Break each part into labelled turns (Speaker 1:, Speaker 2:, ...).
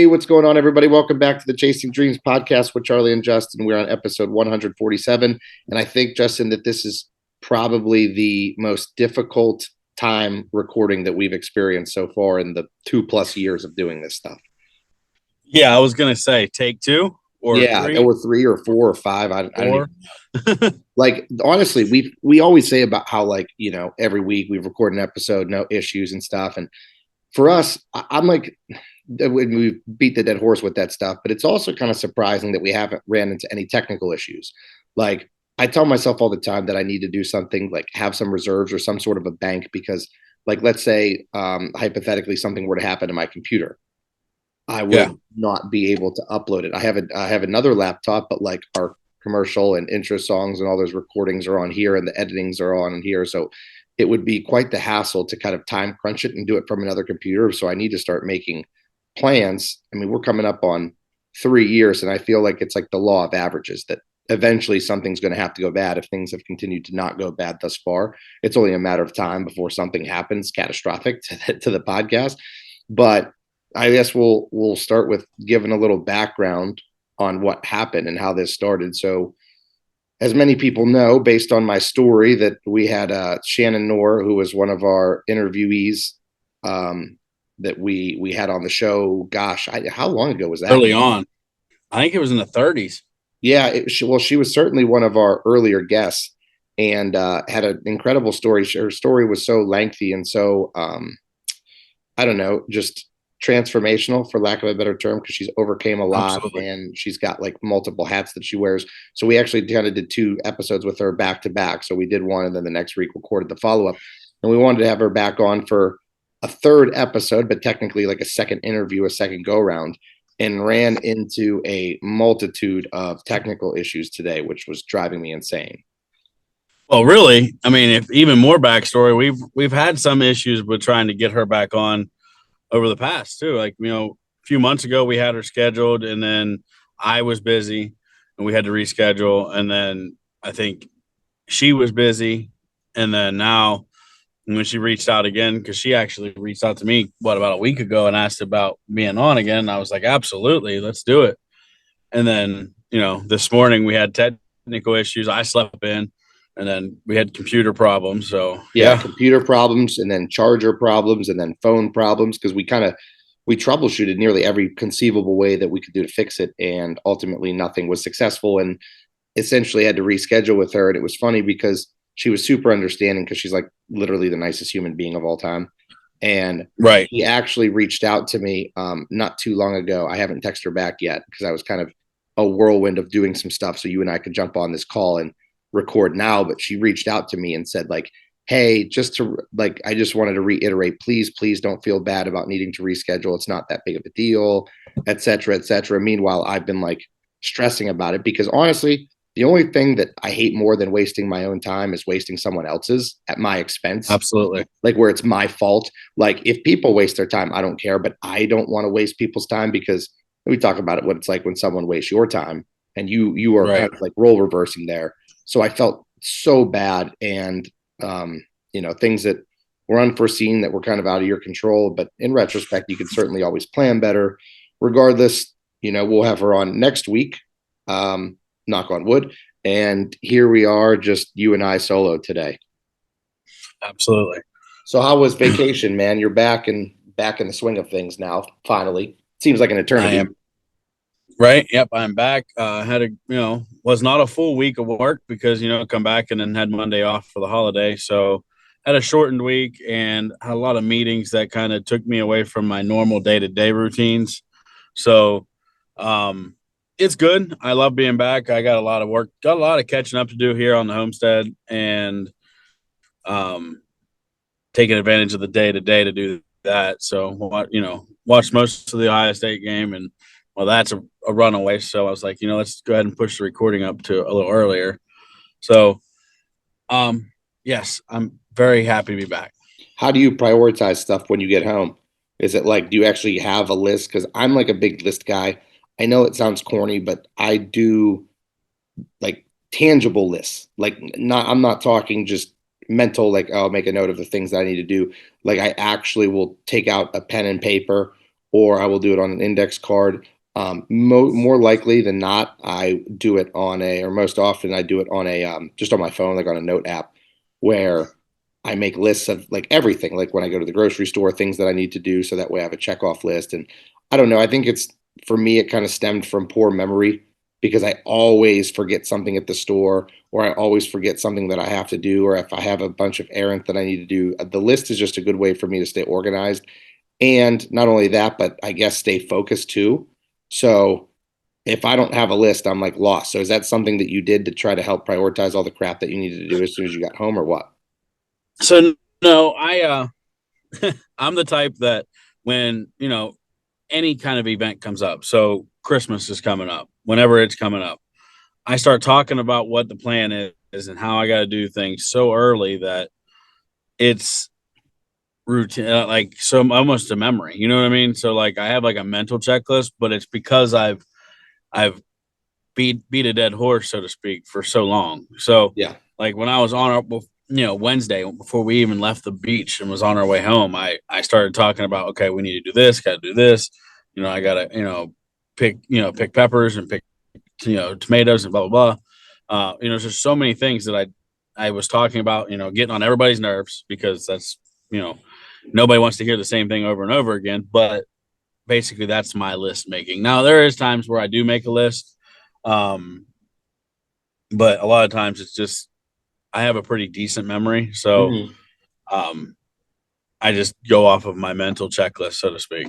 Speaker 1: Hey, what's going on, everybody? Welcome back to the Chasing Dreams podcast with Charlie and Justin. We're on episode 147. And I think, Justin, that this is probably the most difficult time recording that we've experienced so far in the 2+ years of doing this stuff.
Speaker 2: Yeah, I was going to say take two or three.
Speaker 1: Or 3 or 4 or 5. I
Speaker 2: Four.
Speaker 1: like, honestly, we always say about how, like, every week we record an episode, no issues and stuff. And for us, I'm like, we beat the dead horse with that stuff, but it's also kind of surprising that we haven't ran into any technical issues. Like, I tell myself all the time that I need to do something, like have some reserves or some sort of a bank, because, like, let's say hypothetically something were to happen to my computer, I would not be able to upload it. I have another laptop, but like our commercial and intro songs and all those recordings are on here and the editings are on here. So it would be quite the hassle to kind of time crunch it and do it from another computer. So I need to start making plans. I mean, we're coming up on 3 years, and I feel like it's like the law of averages that eventually something's going to have to go bad. If things have continued to not go bad thus far, it's only a matter of time before something happens catastrophic to the podcast. But I guess we'll start with giving a little background on what happened and how this started. So, as many people know, based on my story, that we had Shannon Noor, who was one of our interviewees that we had on the show. Gosh, how long ago was that?
Speaker 2: Early on. I think it was in the 30s.
Speaker 1: Yeah, she was certainly one of our earlier guests and had an incredible story. Her story was so lengthy and so, I don't know, just transformational, for lack of a better term, because she's overcame a lot. Absolutely. And she's got like multiple hats that she wears. So we actually kind of did 2 episodes with her back to back. So we did one, and then the next week recorded the follow-up. And we wanted to have her back on for a 3rd episode, but technically like a second interview, a second go round, and ran into a multitude of technical issues today, which was driving me insane.
Speaker 2: Well, really, I mean, if even more backstory, we've had some issues with trying to get her back on over the past too. Like, a few months ago we had her scheduled, and then I was busy and we had to reschedule. And then I think she was busy. And then now when she reached out again, because she actually reached out to me, about a week ago and asked about being on again. I was like, absolutely, let's do it. And then, this morning we had technical issues. I slept in, and then we had computer problems. So
Speaker 1: computer problems, and then charger problems, and then phone problems, because we troubleshooted nearly every conceivable way that we could do to fix it, and ultimately nothing was successful, and essentially had to reschedule with her. And it was funny because she was super understanding, because she's like literally the nicest human being of all time. And He actually reached out to me not too long ago. I haven't texted her back yet because I was kind of a whirlwind of doing some stuff so you and I could jump on this call and record now. But she reached out to me and said, like, hey, I just wanted to reiterate, please don't feel bad about needing to reschedule. It's not that big of a deal, et cetera, et cetera. Meanwhile, I've been like stressing about it, because honestly, the only thing that I hate more than wasting my own time is wasting someone else's at my expense.
Speaker 2: Absolutely.
Speaker 1: Like, where it's my fault. Like, if people waste their time, I don't care, but I don't want to waste people's time, because we talk about it, what it's like when someone wastes your time, and you are kind of like role reversing there. So I felt so bad, and things that were unforeseen that were kind of out of your control. But in retrospect, you could certainly always plan better. Regardless, we'll have her on next week. Knock on wood. And here we are, just you and I solo today.
Speaker 2: Absolutely.
Speaker 1: So how was vacation, man? You're back in the swing of things now, finally. Seems like an eternity.
Speaker 2: I am. Right. Yep. I'm back. Had was not a full week of work because, come back and then had Monday off for the holiday. So had a shortened week and had a lot of meetings that kind of took me away from my normal day-to-day routines. So, it's good. I love being back. I got a lot of work, got a lot of catching up to do here on the homestead, and taking advantage of the day-to-day to do that. So, watched most of the Ohio State game, and that's a runaway. So I was like, let's go ahead and push the recording up to a little earlier. So, yes, I'm very happy to be back.
Speaker 1: How do you prioritize stuff when you get home? Is it like, do you actually have a list? Because I'm like a big list guy. I know it sounds corny, but I do like tangible lists. Like, I'm not talking just mental, like, oh, I'll make a note of the things that I need to do. Like, I actually will take out a pen and paper, or I will do it on an index card. More likely than not, I do it on a, or most often I do it on a, just on my phone, like on a note app, where I make lists of like everything, like when I go to the grocery store, things that I need to do, so that way I have a check off list. And I don't know, I think it's, for me, it kind of stemmed from poor memory because I always forget something at the store, or I always forget something that I have to do, or if I have a bunch of errands that I need to do. The list is just a good way for me to stay organized. And not only that, but I guess stay focused too. So if I don't have a list, I'm like lost. So is that something that you did to try to help prioritize all the crap that you needed to do as soon as you got home, or what?
Speaker 2: So no, I'm the type that when, any kind of event comes up. So Christmas is coming up. Whenever it's coming up, I start talking about what the plan is and how I got to do things so early that it's routine, like so almost a memory. You know what I mean? So like I have like a mental checklist, but it's because I've beat a dead horse, so to speak, for so long. So
Speaker 1: Yeah.
Speaker 2: like when I was on our, Wednesday before we even left the beach and was on our way home, I started talking about, okay, we need to do this, got to do this. I got to pick peppers and pick tomatoes and blah blah blah. There's just so many things that I was talking about, getting on everybody's nerves because that's you know nobody wants to hear the same thing over and over again. But basically, that's my list making. Now there is times where I do make a list, um, but a lot of times it's just I have a pretty decent memory, so
Speaker 1: Mhm.
Speaker 2: um, I just go off of my mental checklist, so to speak.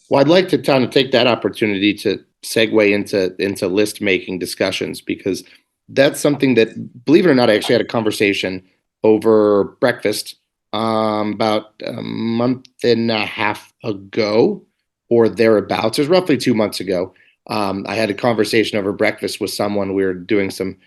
Speaker 1: Well, I'd like to kind of take that opportunity to segue into list making discussions, because that's something that, believe it or not, I actually had a conversation over breakfast about a month and a half ago or thereabouts. It was roughly 2 months ago. I had a conversation over breakfast with someone. We were doing some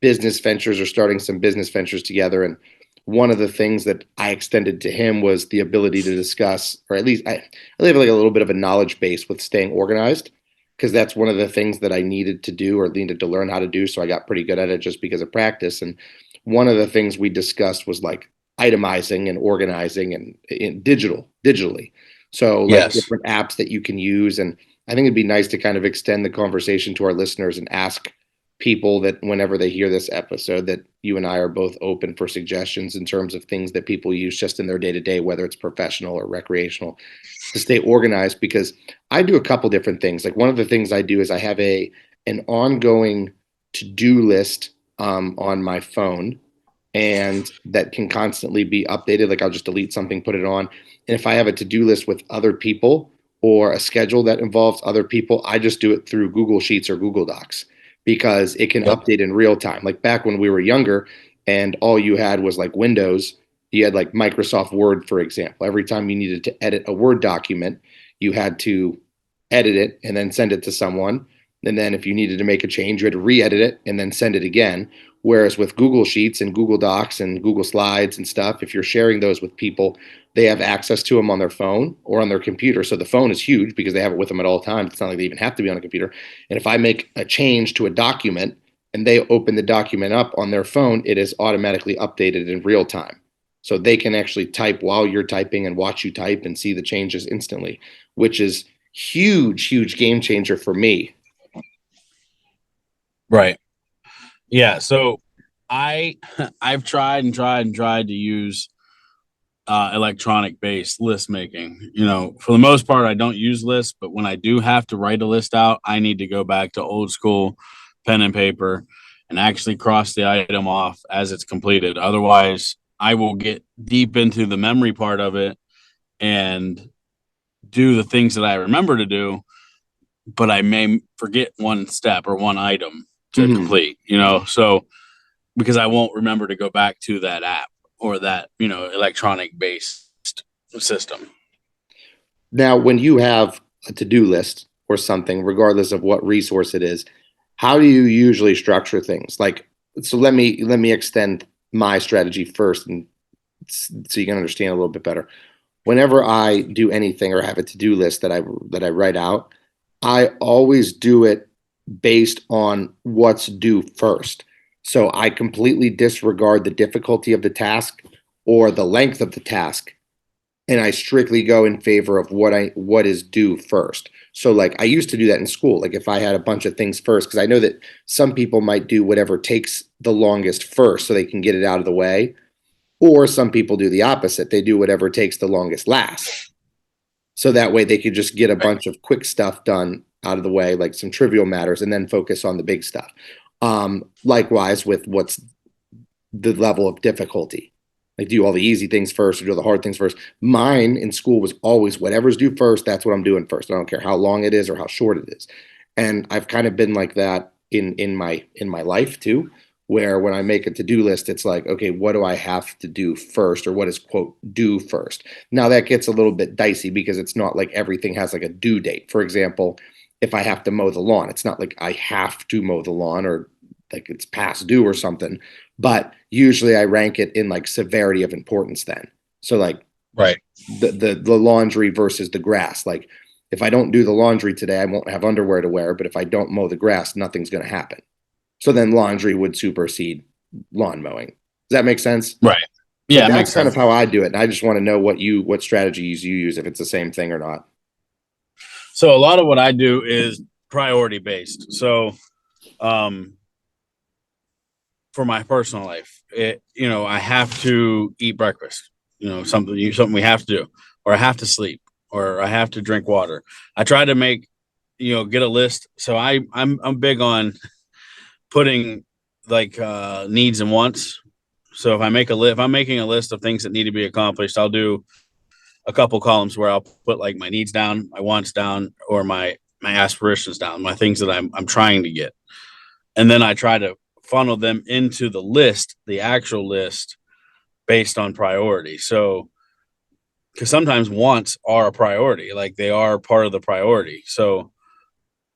Speaker 1: business ventures or starting some business ventures together. And one of the things that I extended to him was the ability to discuss, or at least I have like a little bit of a knowledge base with staying organized, because that's one of the things that I needed to do or needed to learn how to do. So I got pretty good at it just because of practice. And one of the things we discussed was like itemizing and organizing and in digitally. So like
Speaker 2: Yes.
Speaker 1: different apps that you can use. And I think it'd be nice to kind of extend the conversation to our listeners and ask people that whenever they hear this episode, that you and I are both open for suggestions in terms of things that people use just in their day to day, whether it's professional or recreational, to stay organized. Because I do a couple different things. Like one of the things I do is I have a an ongoing to do list on my phone, and that can constantly be updated. Like I'll just delete something, put it on. And if I have a to do list with other people or a schedule that involves other people, I just do it through Google Sheets or Google Docs, because it can
Speaker 2: Yep.
Speaker 1: update in real time. Like back when we were younger and all you had was like Windows, you had like Microsoft Word, for example. Every time you needed to edit a Word document, you had to edit it and then send it to someone. And then if you needed to make a change, you had to re-edit it and then send it again. Whereas with Google Sheets and Google Docs and Google Slides and stuff, if you're sharing those with people, they have access to them on their phone or on their computer. So the phone is huge because they have it with them at all times. It's not like they even have to be on a computer. And if I make a change to a document and they open the document up on their phone, it is automatically updated in real time. So they can actually type while you're typing and watch you type and see the changes instantly, which is huge, huge game changer for me.
Speaker 2: Right. Yeah. So I I've tried and tried and tried to use electronic based list making. For the most part, I don't use lists, but when I do have to write a list out, I need to go back to old school pen and paper and actually cross the item off as it's completed. Otherwise, I will get deep into the memory part of it and do the things that I remember to do, but I may forget one step or one item to
Speaker 1: Mm-hmm.
Speaker 2: complete, so because I won't remember to go back to that app or that, electronic based system.
Speaker 1: Now, when you have a to-do list or something, regardless of what resource it is, how do you usually structure things? Like, so let me extend my strategy first, and so you can understand a little bit better. Whenever I do anything or have a to-do list that I write out, I always do it based on what's due first. So I completely disregard the difficulty of the task or the length of the task and I strictly go in favor of what is due first. So like I used to do that in school. Like if I had a bunch of things first, because I know that some people might do whatever takes the longest first so they can get it out of the way. Or some people do the opposite. They do whatever takes the longest last. So that way they could just get a
Speaker 2: Right.
Speaker 1: bunch of quick stuff done out of the way, like some trivial matters, and then focus on the big stuff. Likewise with what's the level of difficulty. Like do all the easy things first or do the hard things first. Mine in school was always whatever's due first, that's what I'm doing first. I don't care how long it is or how short it is. And I've kind of been like that in my life too, where when I make a to-do list, it's like, okay, what do I have to do first or what is quote due first? Now that gets a little bit dicey because it's not like everything has like a due date. For example, if I have to mow the lawn, it's not like I have to mow the lawn or like it's past due or something, but usually I rank it in like severity of importance then. So like
Speaker 2: Right.
Speaker 1: the laundry versus the grass. Like if I don't do the laundry today, I won't have underwear to wear, but if I don't mow the grass, nothing's going to happen. So then laundry would supersede lawn mowing. Does that make sense?
Speaker 2: Right.
Speaker 1: So
Speaker 2: Yeah, it
Speaker 1: that's
Speaker 2: makes
Speaker 1: kind of
Speaker 2: sense.
Speaker 1: how I do it. And I just want to know what strategies you use, if it's the same thing or not.
Speaker 2: So a lot of what I do is priority based. So um for my personal life, I have to eat breakfast. Something we have to do, or I have to sleep, or I have to drink water. I try to make get a list. So I'm big on putting like needs and wants. So if I'm making a list of things that need to be accomplished, I'll do a couple columns where I'll put like my needs down, my wants down, or my aspirations down, my things that I'm trying to get, and then I try to funnel them into the list, the actual list, based on priority. So because sometimes wants are a priority, like they are part of the priority. So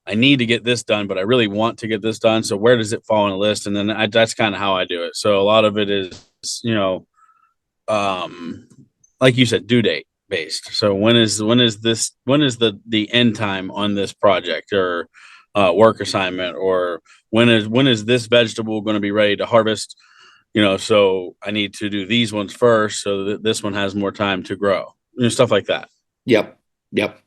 Speaker 2: I need to get this done, but I really want to get this done. So where does it fall on the list? And then that's kind of how I do it. So a lot of it is, you know, um, like you said, due date based. So when is the end time on this project or work assignment, or when is this vegetable going to be ready to harvest? So I need to do these ones first so that this one has more time to grow. Stuff like that.
Speaker 1: Yep. Yep.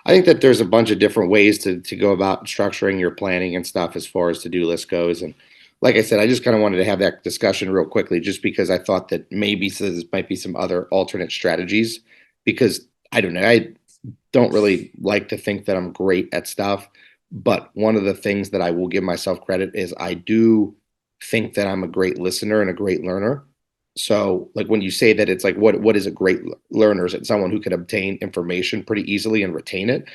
Speaker 1: I think that there's a bunch of different ways to go about structuring your planning and stuff as far as to-do list goes. And like I said, I just kind of wanted to have that discussion real quickly, just because I thought that maybe there might be some other alternate strategies. Because I don't know, I don't really like to think that I'm great at stuff, but one of the things that I will give myself credit is I do think that I'm a great listener and a great learner. So, like when you say that, it's like what is a great learner? Is it someone who can obtain information pretty easily and retain it?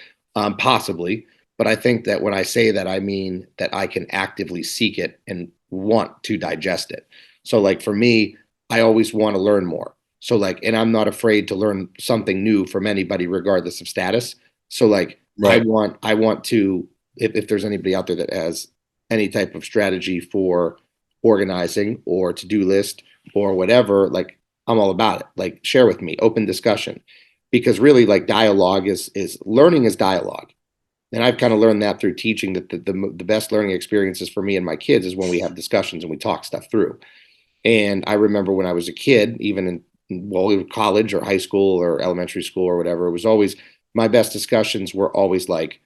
Speaker 1: Possibly, but I think that when I say that, I mean that I can actively seek it and want to digest it. So, like for me, I always want to learn more. So, like, and I'm not afraid to learn something new from anybody, regardless of status. So, like,
Speaker 2: Right.
Speaker 1: I want to, if there's anybody out there that has any type of strategy for organizing or to-do list or whatever, like I'm all about it. Like share with me, open discussion. Because really like dialogue is learning is dialogue. And I've kind of learned that through teaching that the best learning experiences for me and my kids is when we have discussions and we talk stuff through. And I remember when I was a kid, even in college or high school or elementary school or whatever, it was always my best discussions were always like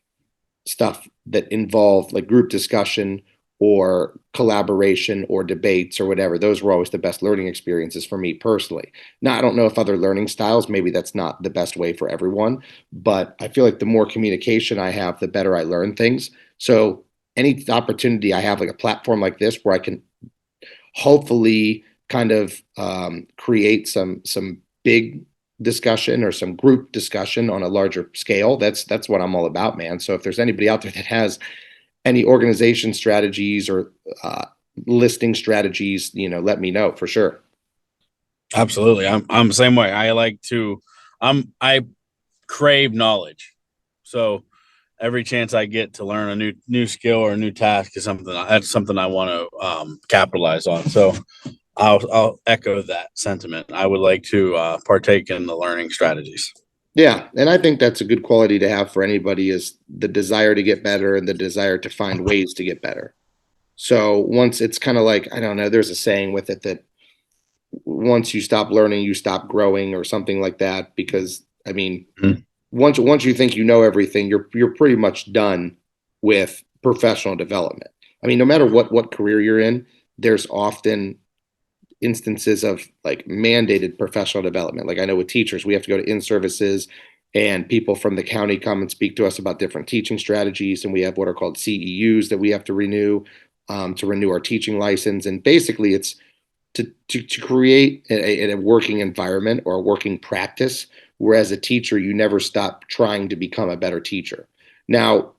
Speaker 1: stuff that involved like group discussion or collaboration or debates or whatever. Those were always the best learning experiences for me personally. Now, I don't know if other learning styles, maybe that's not the best way for everyone, but I feel like the more communication I have, the better I learn things. So, any opportunity I have, like a platform like this, where I can hopefully kind of create some big discussion or some group discussion on a larger scale. That's what I'm all about, man. So if there's anybody out there that has any organization strategies or listing strategies, let me know for sure.
Speaker 2: Absolutely. I'm the same way. I crave knowledge. So every chance I get to learn a new skill or a new task is something I want to capitalize on. So I'll echo that sentiment. I would like to partake in the learning strategies.
Speaker 1: Yeah, and I think that's a good quality to have for anybody is the desire to get better and the desire to find ways to get better. So once it's kind of like, I don't know, there's a saying with it that once you stop learning, you stop growing or something like that. Because I mean,
Speaker 2: Mhm.
Speaker 1: once you think you know everything, you're pretty much done with professional development. I mean, no matter what career you're in, there's often instances of like mandated professional development. Like I know with teachers, we have to go to in services and people from the county come and speak to us about different teaching strategies. And we have what are called CEUs that we have to renew our teaching license. And basically it's to create a working environment or a working practice where as a teacher, you never stop trying to become a better teacher. Now,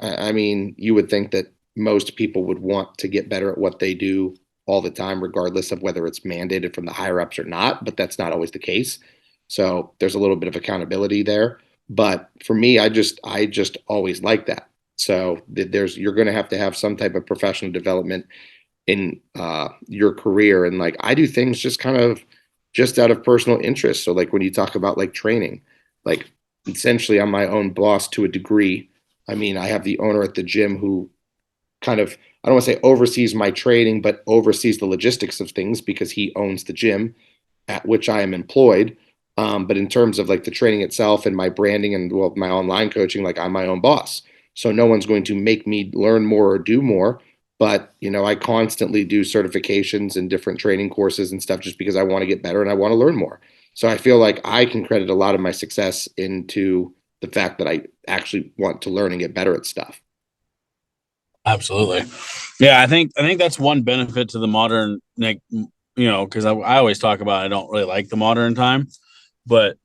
Speaker 1: I mean, you would think that most people would want to get better at what they do all the time, regardless of whether it's mandated from the higher ups or not, but that's not always the case. So there's a little bit of accountability there. But for me, I just always like that. So there's you're going to have some type of professional development in your career, and like I do things just kind of just out of personal interest. So like when you talk about like training, like essentially I'm my own boss to a degree. I mean, I have the owner at the gym who kind of, I don't want to say oversees my training, but oversees the logistics of things because he owns the gym at which I am employed. But in terms of like the training itself and my branding and well, my online coaching, like I'm my own boss. So no one's going to make me learn more or do more. But you know, I constantly do certifications and different training courses and stuff just because I want to get better and I want to learn more. So I feel like I can credit a lot of my success into the fact that I actually want to learn and get better at stuff.
Speaker 2: Absolutely. Yeah, I think that's one benefit to the modern, like, because I always talk about I don't really like the modern time, but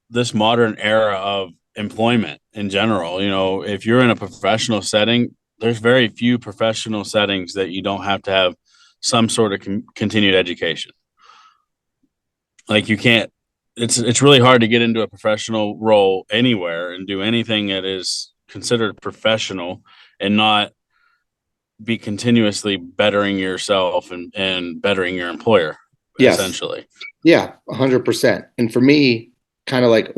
Speaker 2: this modern era of employment in general, if you're in a professional setting, there's very few professional settings that you don't have to have some sort of continued education. Like you can't. It's really hard to get into a professional role anywhere and do anything that is considered professional and not be continuously bettering yourself and bettering your employer,
Speaker 1: Yes.
Speaker 2: essentially.
Speaker 1: Yeah, 100%. And for me, kind of like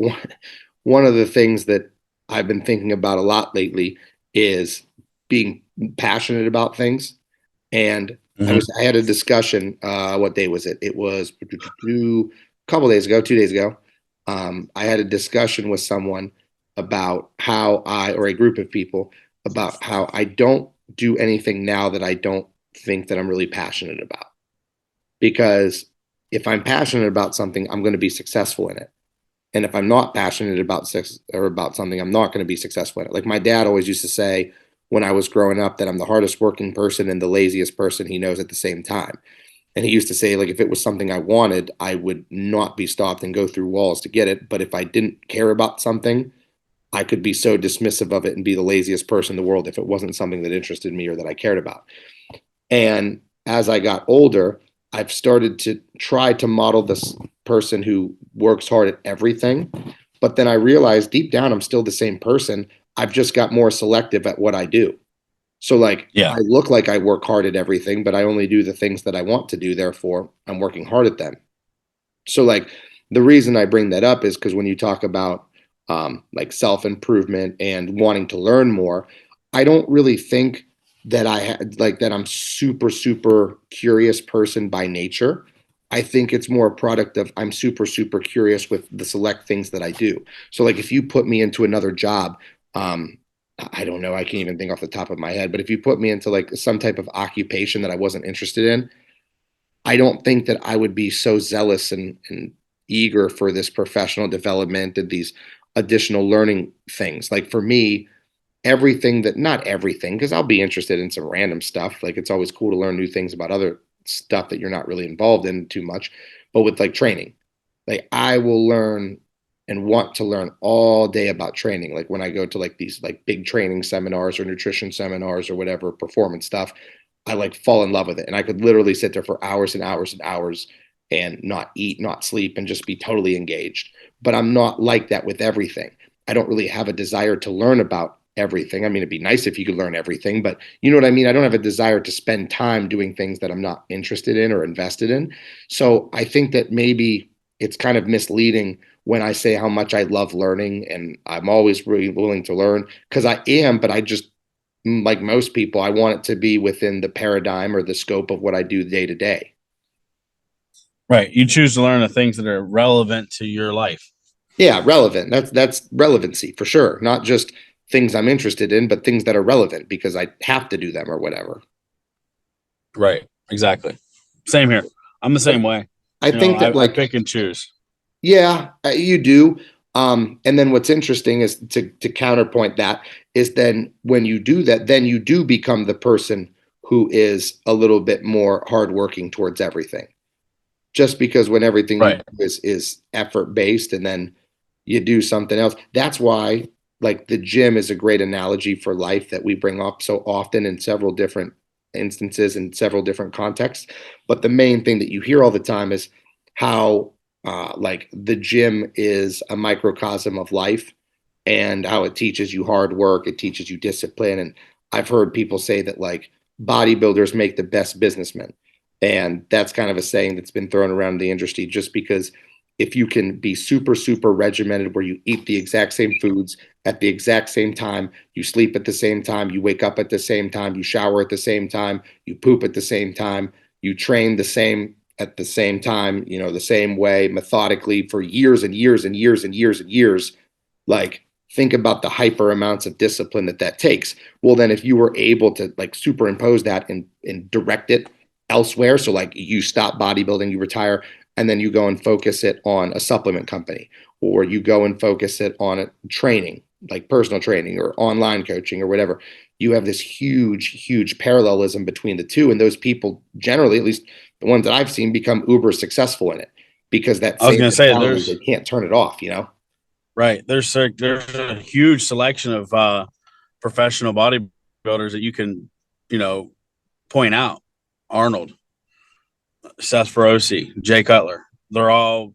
Speaker 1: one of the things that I've been thinking about a lot lately is being passionate about things. And
Speaker 2: Mm-hmm.
Speaker 1: I had a discussion, what day was it? It was a couple days ago, 2 days ago. I had a discussion with someone about how or a group of people, about how I don't do anything now that I don't think that I'm really passionate about. Because if I'm passionate about something, I'm going to be successful in it. And if I'm not passionate about sex or about something, I'm not going to be successful in it. Like my dad always used to say when I was growing up that I'm the hardest working person and the laziest person he knows at the same time. And he used to say, like, if it was something I wanted, I would not be stopped and go through walls to get it. But if I didn't care about something, I could be so dismissive of it and be the laziest person in the world if it wasn't something that interested me or that I cared about. And as I got older, I've started to try to model this person who works hard at everything. But then I realized deep down, I'm still the same person. I've just got more selective at what I do. So, like,
Speaker 2: Yeah.
Speaker 1: I look like I work hard at everything, but I only do the things that I want to do. Therefore, I'm working hard at them. So, like, the reason I bring that up is because when you talk about like self improvement and wanting to learn more, I don't really think that I had like that I'm super curious person by nature. I think it's more a product of I'm super curious with the select things that I do. So, like, if you put me into another job, um, I don't know, I can't even think off the top of my head, but if you put me into like some type of occupation that I wasn't interested in, I don't think that I would be so zealous and eager for this professional development and these additional learning things. Like for me, everything that not everything, because I'll be interested in some random stuff. Like it's always cool to learn new things about other stuff that you're not really involved in too much. But with like training, like I will learn and want to learn all day about training. Like when I go to like these like big training seminars or nutrition seminars or whatever performance stuff, I like fall in love with it. And I could literally sit there for hours and hours and hours and not eat, not sleep, and just be totally engaged. But I'm not like that with everything. I don't really have a desire to learn about everything. I mean, it'd be nice if you could learn everything, but you know what I mean? I don't have a desire to spend time doing things that I'm not interested in or invested in. So I think that maybe it's kind of misleading when I say how much I love learning and I'm always really willing to learn because I am, but I just like most people, I want it to be within the paradigm or the scope of what I do day to day.
Speaker 2: Right. You choose to learn the things that are relevant to your life.
Speaker 1: Yeah, relevant. That's relevancy for sure. Not just things I'm interested in, but things that are relevant because I have to do them or whatever.
Speaker 2: Right. Exactly. Same here. I'm the same way.
Speaker 1: I
Speaker 2: You know,
Speaker 1: think that
Speaker 2: I
Speaker 1: like
Speaker 2: pick and choose.
Speaker 1: yeah, you do. And then what's interesting is to counterpoint that is then when you do that, then you do become the person who is a little bit more hardworking towards everything. Just because when everything you
Speaker 2: Right.
Speaker 1: do is effort based and then you do something else. That's why like the gym is a great analogy for life that we bring up so often in several different instances in several different contexts. But the main thing that you hear all the time is how like the gym is a microcosm of life and how it teaches you hard work, it teaches you discipline. And I've heard people say that like bodybuilders make the best businessmen. And that's kind of a saying that's been thrown around the industry just because if you can be super, super regimented where you eat the exact same foods at the exact same time, you sleep at the same time, you wake up at the same time, you shower at the same time, you poop at the same time, you train the same at the same time, you know, the same way methodically for years and years and years and years and years, like think about the hyper amounts of discipline that that takes. Well, then if you were able to like superimpose that and direct it elsewhere, so like you stop bodybuilding, you retire, and then you go and focus it on a supplement company, or you go and focus it on a training, like personal training or online coaching or whatever. You have this huge, huge parallelism between the two, and those people generally, at least the ones that I've seen, become uber successfal in it because that
Speaker 2: I was
Speaker 1: same
Speaker 2: going to say
Speaker 1: mentality they can't turn it off. You know.
Speaker 2: right. There's a huge selection of professional bodybuilders that you can, you know, point out. Arnold, Seth Feroce, Jay Cutler. They're all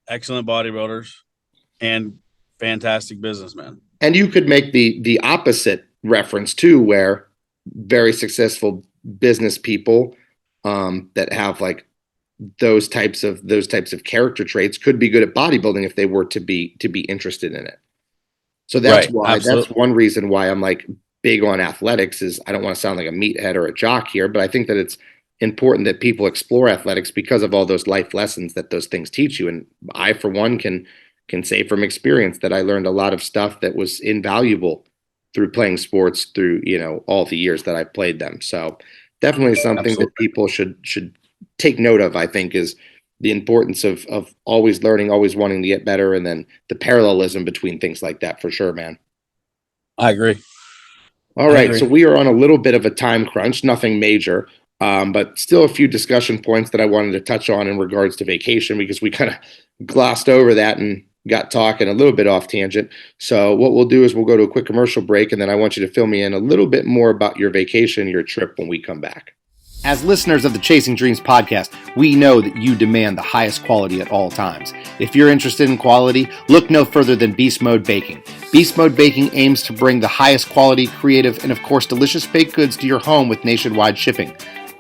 Speaker 2: excellent bodybuilders and fantastic businessmen.
Speaker 1: And you could make the opposite reference too, where very successful business people that have like those types of character traits could be good at bodybuilding if they were to be interested in it. So
Speaker 2: Right.
Speaker 1: that's
Speaker 2: Absolutely.
Speaker 1: one reason why I'm like big on athletics is I don't want to sound like a meathead or a jock here, but I think that it's important that people explore athletics because of all those life lessons that those things teach you. And I, for one, can say from experience that I learned a lot of stuff that was invaluable through playing sports through, you know, all the years that I played them. So definitely something that
Speaker 2: Absolutely.
Speaker 1: people should take note of, I think, is the importance of always learning, always wanting to get better, and then the parallelism between things like that for sure, man.
Speaker 2: I agree.
Speaker 1: All
Speaker 2: I
Speaker 1: right, so
Speaker 2: agree.
Speaker 1: we are on a little bit of a time crunch, nothing major, but still a few discussion points that I wanted to touch on in regards to vacation because we kind of glossed over that and got talking a little bit off tangent. So what we'll do is we'll go to a quick commercial break, and then I want you to fill me in a little bit more about your vacation, your trip when we come back. As listeners of the Chasing Dreams podcast, we know that you demand the highest quality at all times. If you're interested in quality, look no further than Beast Mode Baking. Beast Mode Baking aims to bring the highest quality, creative, and of course delicious baked goods to your home with nationwide shipping.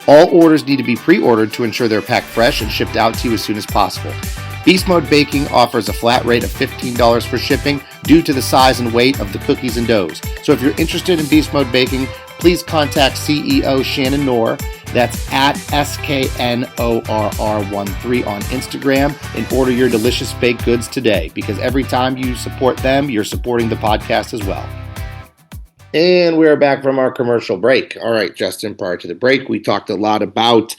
Speaker 1: All orders need to be pre-ordered to ensure they're packed fresh and shipped out to you as soon as possible. Beast Mode Baking offers a flat rate of $15 for shipping due to the size and weight of the cookies and doughs. So if you're interested in Beast Mode Baking, please contact CEO Shannon Knorr. That's at SKNORR13 on Instagram and order your delicious baked goods today because every time you support them, you're supporting the podcast as well. And we're back from our commercial break. All right, Justin, prior to the break, we talked a lot about,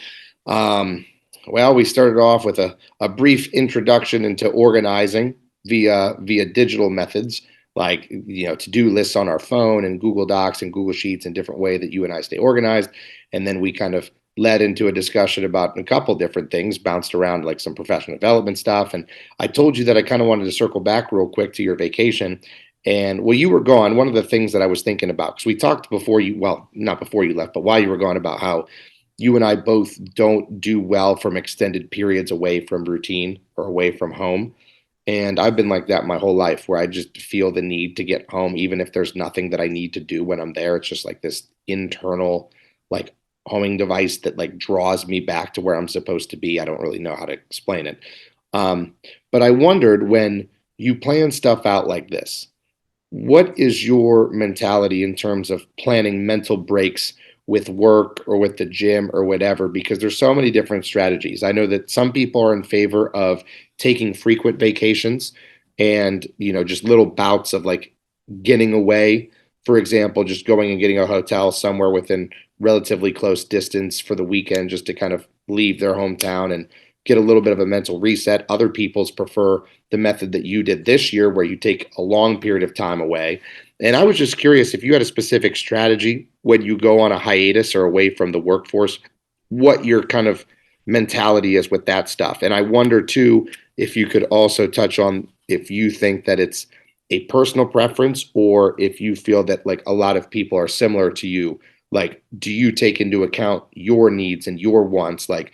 Speaker 1: we started off with a brief introduction into organizing via digital methods like, you know, to-do lists on our phone and Google Docs and Google Sheets and different way that you and I stay organized. And then we kind of led into a discussion about a couple different things, bounced around like some professional development stuff. And I told you that I kind of wanted to circle back real quick to your vacation. And while you were gone, one of the things that I was thinking about, because we talked before you, well, not before you left, but while you were gone about how you and I both don't do well from extended periods away from routine or away from home. And I've been like that my whole life where I just feel the need to get home, even if there's nothing that I need to do when I'm there. It's just like this internal, like, homing device that like draws me back to where I'm supposed to be. I don't really know how to explain it. Um, but I wondered when you plan stuff out like this, what is your mentality in terms of planning mental breaks with work or with the gym or whatever, because there's so many different strategies. I know that some people are in favor of taking frequent vacations and, just little bouts of like getting away. For example, just going and getting a hotel somewhere within relatively close distance for the weekend just to kind of leave their hometown and get a little bit of a mental reset. Other people's prefer the method that you did this year where you take a long period of time away. And I was just curious if you had a specific strategy when you go on a hiatus or away from the workforce, what your kind of mentality is with that stuff. And I wonder too if you could also touch on if you think that it's a personal preference or if you feel that like a lot of people are similar to you. Like, do you take into account your needs and your wants? Like,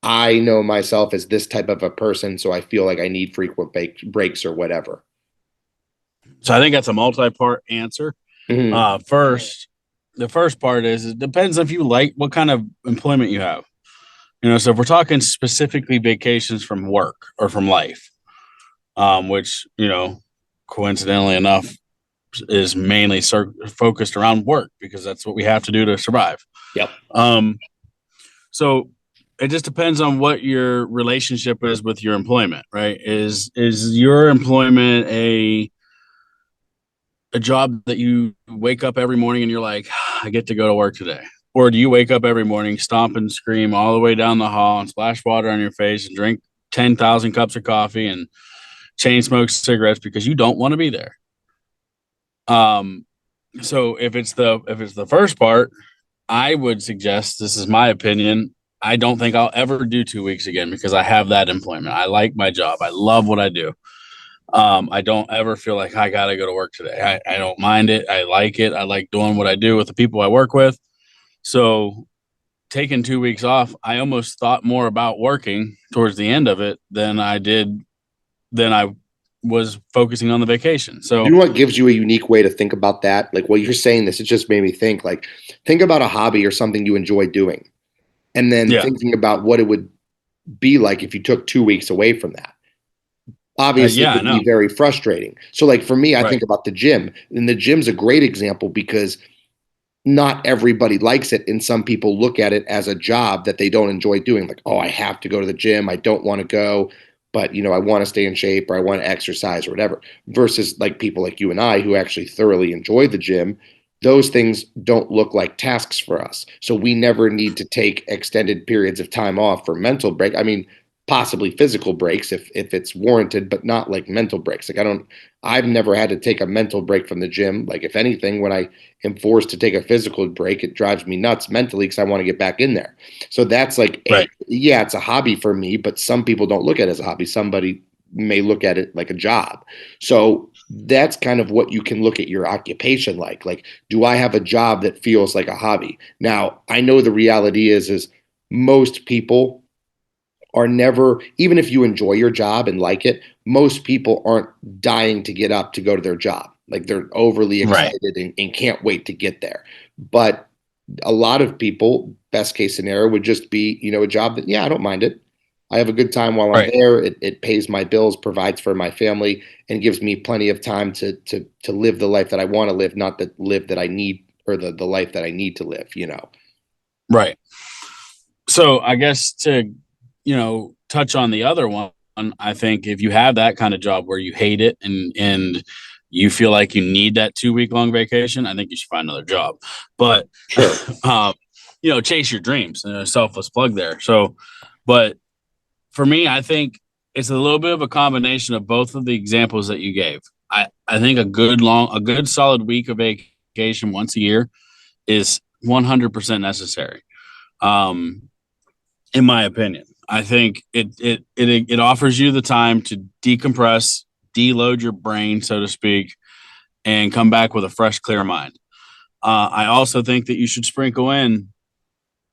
Speaker 1: I know myself as this type of a person, so I feel like I need frequent breaks or whatever.
Speaker 2: So I think that's a multi-part answer.
Speaker 1: Mm-hmm.
Speaker 2: First, the first part is it depends if you like what kind of employment you have. So if we're talking specifically vacations from work or from life, which, coincidentally enough, is mainly focused around work because that's what we have to do to survive.
Speaker 1: Yep.
Speaker 2: So it just depends on what your relationship is with your employment, right? Is your employment a job that you wake up every morning and you're like, I get to go to work today? Or do you wake up every morning, stomp and scream all the way down the hall and splash water on your face and drink 10,000 cups of coffee and chain smoke cigarettes because you don't want to be there? So if it's the first part, I would suggest, this is my opinion, I don't think I'll ever do 2 weeks again because I have that employment. I like my job. I love what I do. I don't ever feel like I got to go to work today. I don't mind it. I like it. I like doing what I do with the people I work with. So taking 2 weeks off, I almost thought more about working towards the end of it than I was focusing on the vacation. So
Speaker 1: you know what gives you a unique way to think about that? Like while you're saying this, it just made me think like, think about a hobby or something you enjoy doing. And then
Speaker 2: yeah,
Speaker 1: thinking about what it would be like if you took 2 weeks away from that. Obviously it
Speaker 2: yeah, I
Speaker 1: would
Speaker 2: know.
Speaker 1: be very frustrating. So like for me, I
Speaker 2: Right,
Speaker 1: think about the gym, and the gym's a great example because not everybody likes it. And some people look at it as a job that they don't enjoy doing. Like, oh, I have to go to the gym. I don't want to go, but I want to stay in shape or I want to exercise or whatever. Versus like people like you and I who actually thoroughly enjoy the gym. Those things don't look like tasks for us. So we never need to take extended periods of time off for mental break. I mean, possibly physical breaks if it's warranted, but not like mental breaks. Like I've never had to take a mental break from the gym. Like if anything, when I am forced to take a physical break, it drives me nuts mentally because I want to get back in there. So that's like
Speaker 2: right,
Speaker 1: yeah, it's a hobby for me, but some people don't look at it as a hobby. Somebody may look at it like a job. So that's kind of what you can look at your occupation like. Like, do I have a job that feels like a hobby? Now, I know the reality is most people are never, even if you enjoy your job and like it, most people aren't dying to get up to go to their job. Like they're overly
Speaker 2: right,
Speaker 1: excited and can't wait to get there. But a lot of people, best case scenario would just be, a job that, yeah, I don't mind it. I have a good time while I'm
Speaker 2: right,
Speaker 1: there. It pays my bills, provides for my family, and gives me plenty of time to live the life that I want to live, not the live that I need or the life that I need to live.
Speaker 2: right. So I guess to, touch on the other one, I think if you have that kind of job where you hate it and you feel like you need that 2 week long vacation, I think you should find another job. But
Speaker 1: Sure.
Speaker 2: um, chase your dreams. Selfless plug there. So, but for me, I think it's a little bit of a combination of both of the examples that you gave. I think a good solid week of vacation once a year is 100% necessary. Um, in my opinion. I think it offers you the time to decompress, deload your brain, so to speak, and come back with a fresh, clear mind. I also think that you should sprinkle in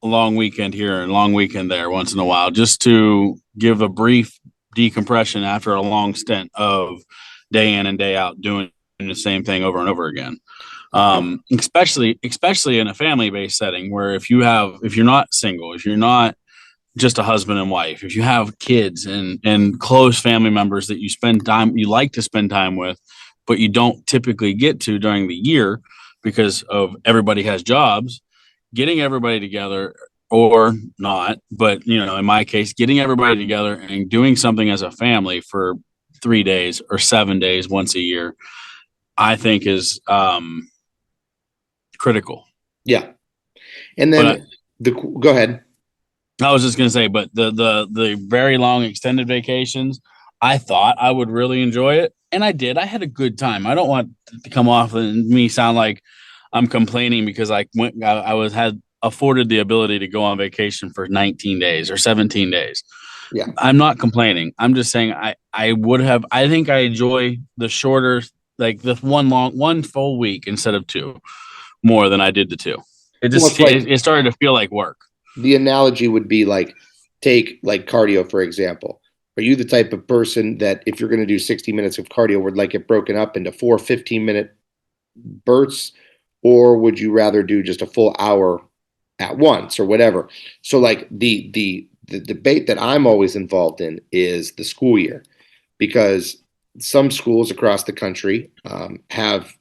Speaker 2: a long weekend here and a long weekend there once in a while, just to give a brief decompression after a long stint of day in and day out doing the same thing over and over again. Especially in a family based setting where if you're not single, if you're not just a husband and wife, if you have kids and close family members that you like to spend time with, but you don't typically get to during the year because of everybody has jobs, getting everybody together or not, but in my case, getting everybody together and doing something as a family for 3 days or 7 days once a year, I think is critical.
Speaker 1: Yeah. And
Speaker 2: But
Speaker 1: then go ahead.
Speaker 2: I was just gonna say, but the very long extended vacations, I thought I would really enjoy it, and I did. I had a good time. I don't want to come off and me sound like I'm complaining because I was had afforded the ability to go on vacation for 19 days or 17 days.
Speaker 1: Yeah.
Speaker 2: I'm not complaining. I'm just saying I would have. I think I enjoy the shorter, like the one full week instead of two, more than I did the two. It
Speaker 1: Well,
Speaker 2: just
Speaker 1: it's like
Speaker 2: it started to feel like work.
Speaker 1: the analogy would be like take like cardio, for example. Are you the type of person that if you're going to do 60 minutes of cardio would like it broken up into 4 15-minute bursts, or would you rather do just a full hour at once or whatever? So like the debate that I'm always involved in is the school year, because some schools across the country have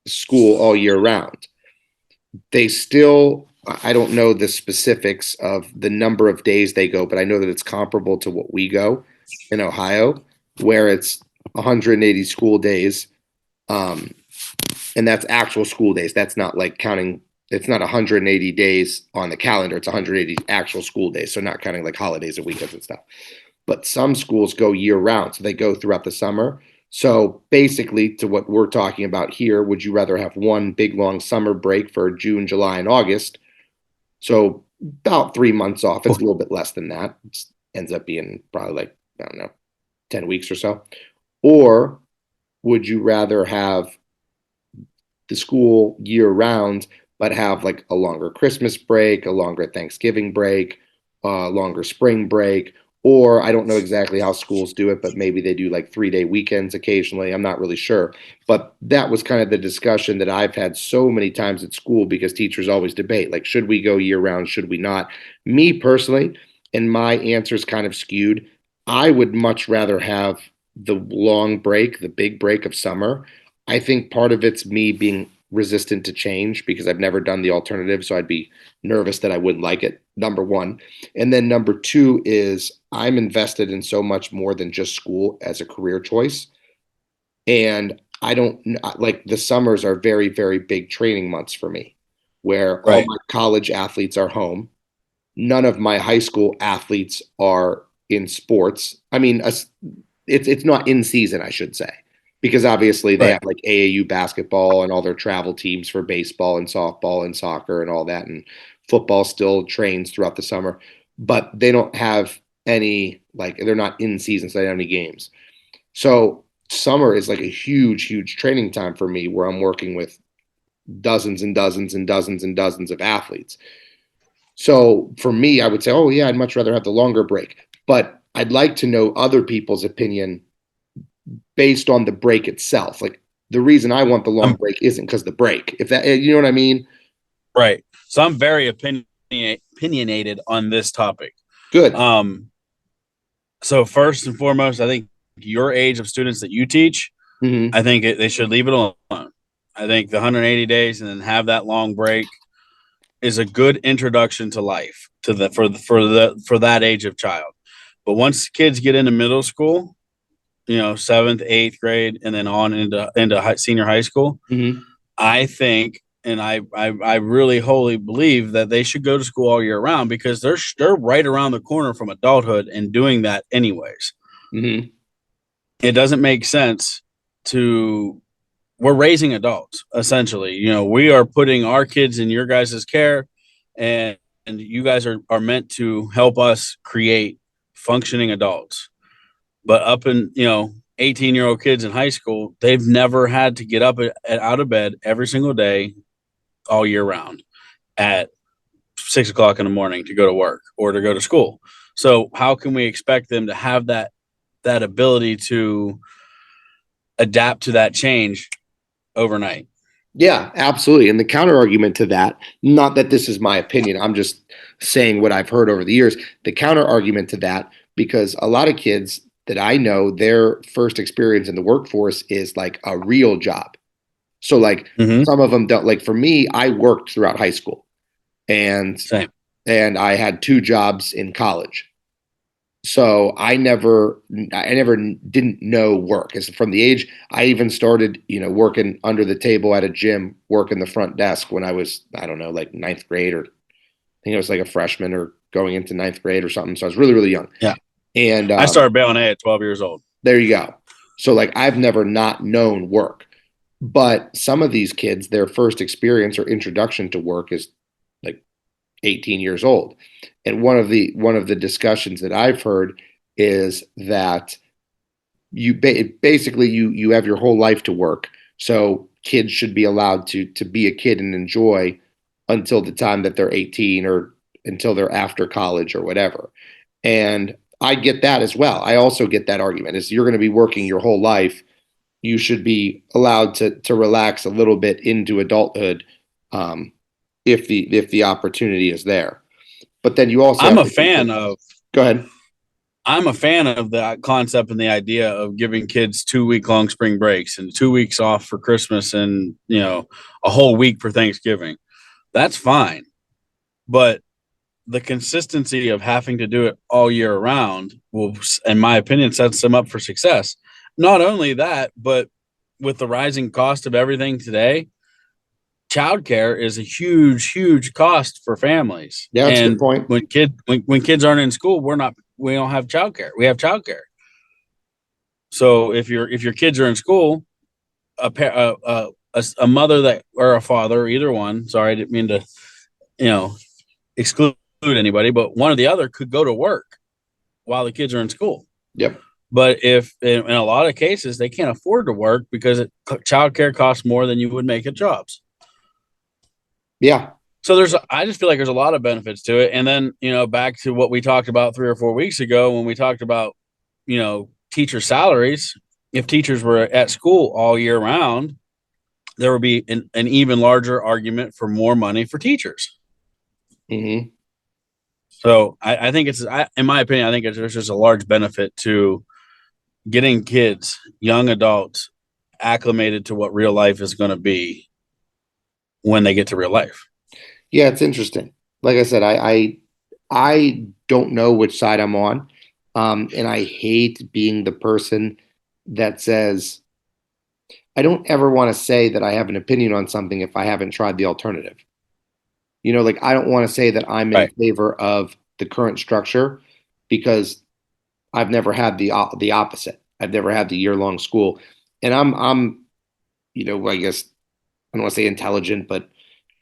Speaker 1: school all year round. They still, I don't know the specifics of the number of days they go, but I know that it's comparable to what we go in Ohio, where it's 180 school days. Um, and that's actual school days. That's not like counting, it's not 180 days on the calendar. It's 180 actual school days. So not counting like holidays and weekends and stuff. But some schools go year round. So they go throughout the summer. So basically, to what we're talking about here, would you rather have one big long summer break for June, July, and August? So about 3 months off. It's a little bit less than that. It ends up being probably like, I don't know, 10 weeks or so. Or would you rather have the school year round, but have like a longer Christmas break, a longer Thanksgiving break, a longer spring break? Or I don't know exactly how schools do it, but maybe they do like 3 day weekends occasionally. I'm not really sure. But that was kind of the discussion that I've had so many times at school, because teachers always debate like, should we go year round? Should we not? Me personally, and my answer is kind of skewed. I would much rather have the long break, the big break of summer. I think part of it's me being resistant to change because I've never done the alternative. So I'd be nervous that I wouldn't like it, number one. And then number two is I'm invested in so much more than just school as a career choice. And I don't like the summers are very, very big training months for me, where all
Speaker 2: Right.
Speaker 1: my college athletes are home. None of my high school athletes are in sports. I mean, it's not in season, I should say, because obviously they
Speaker 2: Right.
Speaker 1: have like AAU basketball and all their travel teams for baseball and softball and soccer and all that, and football still trains throughout the summer, but they don't have any like they're not in season, so they don't have any games. So summer is like a huge, huge training time for me where I'm working with dozens and dozens and dozens and dozens of athletes. So for me, I would say, oh yeah, I'd much rather have the longer break. But I'd like to know other people's opinion based on the break itself. Like the reason I want the long
Speaker 2: I'm
Speaker 1: break isn't because the break. If that, you know what I mean?
Speaker 2: right. So I'm very opinionated on this topic.
Speaker 1: Good.
Speaker 2: Um, so first and foremost, I think your age of students that you teach,
Speaker 1: Hmm.
Speaker 2: I think they should leave it alone. I think the 180 days and then have that long break is a good introduction to life to the for that age of child. But once kids get into middle school, seventh, eighth grade, and then on into senior high school,
Speaker 1: Hmm.
Speaker 2: I think, and I really wholly believe that they should go to school all year round because they're right around the corner from adulthood and doing that anyways.
Speaker 1: Hmm.
Speaker 2: It doesn't make sense to we're raising adults essentially. We are putting our kids in your guys' care, and you guys are meant to help us create functioning adults. But up in 18-year-old kids in high school, they've never had to get up out of bed every single day all year round at 6 o'clock in the morning to go to work or to go to school. So how can we expect them to have that ability to adapt to that change overnight?
Speaker 1: Yeah, absolutely. And the counter argument to that, not that this is my opinion, I'm just saying what I've heard over the years. The counter argument to that, because a lot of kids that I know, their first experience in the workforce is like a real job. So like
Speaker 2: Mm-hmm.
Speaker 1: some of them don't like for me, I worked throughout high school. and
Speaker 2: Same.
Speaker 1: I had 2 jobs in college. So I never didn't know work. As from the age I even started, working under the table at a gym, working the front desk when I was, I don't know, like ninth grade, or I think I was like a freshman or going into ninth grade or something. So I was really, really young.
Speaker 2: Yeah.
Speaker 1: And
Speaker 2: I started bailing A at 12 years old.
Speaker 1: there you go. So like I've never not known work, but some of these kids, their first experience or introduction to work is like 18 years old. And one of the discussions that I've heard is that basically you have your whole life to work. So kids should be allowed to be a kid and enjoy until the time that they're 18, or until they're after college or whatever. And I get that as well. I also get that argument is you're going to be working your whole life. You should be allowed to relax a little bit into adulthood, if the opportunity is there. But then you also
Speaker 2: I'm
Speaker 1: have
Speaker 2: a
Speaker 1: to
Speaker 2: fan of
Speaker 1: go ahead.
Speaker 2: I'm a fan of the concept and the idea of giving kids 2 week long spring breaks and 2 weeks off for Christmas and, a whole week for Thanksgiving. That's fine. But the consistency of having to do it all year round will, in my opinion, sets them up for success. Not only that, but with the rising cost of everything today, childcare is a huge, huge cost for families.
Speaker 1: Yeah, that's a good
Speaker 2: And
Speaker 1: point.
Speaker 2: when kids aren't in school, we don't have childcare. We have childcare. So if your kids are in school, a mother that or a father, either one. Sorry, I didn't mean to, exclude anybody, but one or the other could go to work while the kids are in school.
Speaker 1: Yep.
Speaker 2: But if in a lot of cases they can't afford to work because childcare costs more than you would make at jobs.
Speaker 1: Yeah.
Speaker 2: So I just feel like there's a lot of benefits to it. And then, back to what we talked about 3 or 4 weeks ago when we talked about, teacher salaries. If teachers were at school all year round, there would be an even larger argument for more money for teachers.
Speaker 1: Mm-hmm.
Speaker 2: So I think in my opinion, I think there's just a large benefit to getting kids, young adults, acclimated to what real life is going to be when they get to real life.
Speaker 1: Yeah, it's interesting. Like I said, I don't know which side I'm on, and I hate being the person that says I don't ever want to say that I have an opinion on something if I haven't tried the alternative. Like I don't want to say that I'm in
Speaker 2: Right.
Speaker 1: favor of the current structure because I've never had the opposite. I've never had the year-long school, and I'm I guess I don't want to say intelligent, but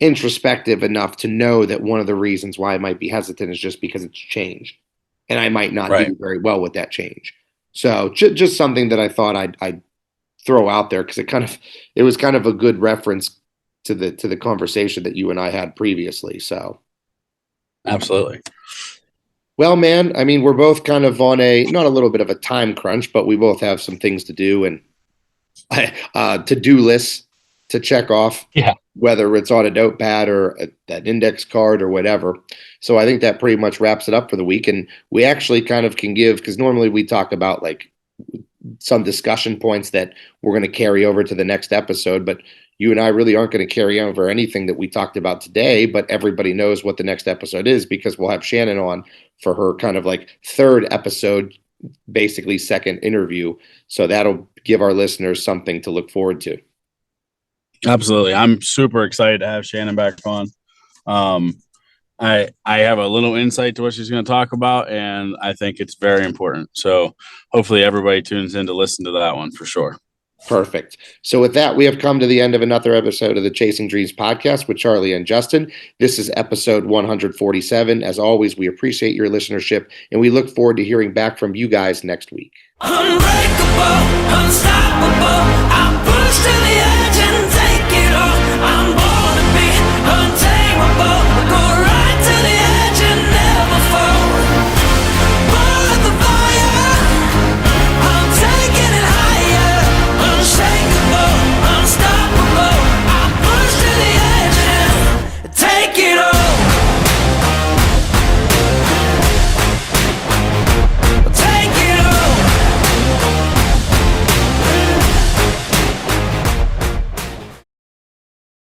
Speaker 1: introspective enough to know that one of the reasons why I might be hesitant is just because it's change, and I might not
Speaker 2: Right.
Speaker 1: do very well with that change. So just something that I thought I'd throw out there because it was kind of a good reference to the conversation that you and I had previously. So
Speaker 2: Absolutely.
Speaker 1: well, man, I mean, we're both kind of on not a little bit of a time crunch, but we both have some things to do and to-do lists to check off.
Speaker 2: Yeah.
Speaker 1: Whether it's on a notepad or that index card or whatever. So I think that pretty much wraps it up for the week. And we actually kind of can give, because normally we talk about like some discussion points that we're going to carry over to the next episode, but you and I really aren't going to carry over anything that we talked about today, but everybody knows what the next episode is because we'll have Shannon on for her kind of like third episode, basically second interview. So that'll give our listeners something to look forward to.
Speaker 2: Absolutely. I'm super excited to have Shannon back on. I have a little insight to what she's going to talk about, and I think it's very important. So hopefully everybody tunes in to listen to that one for sure.
Speaker 1: Perfect. So with that, we have come to the end of another episode of the Chasing Dreams podcast with Charlie and Justin. This is episode 147. As always, we appreciate your listenership, and we look forward to hearing back from you guys next week.
Speaker 3: Unbreakable, unstoppable, I'm pushed to the edge and take it all. I'm born to be untamable.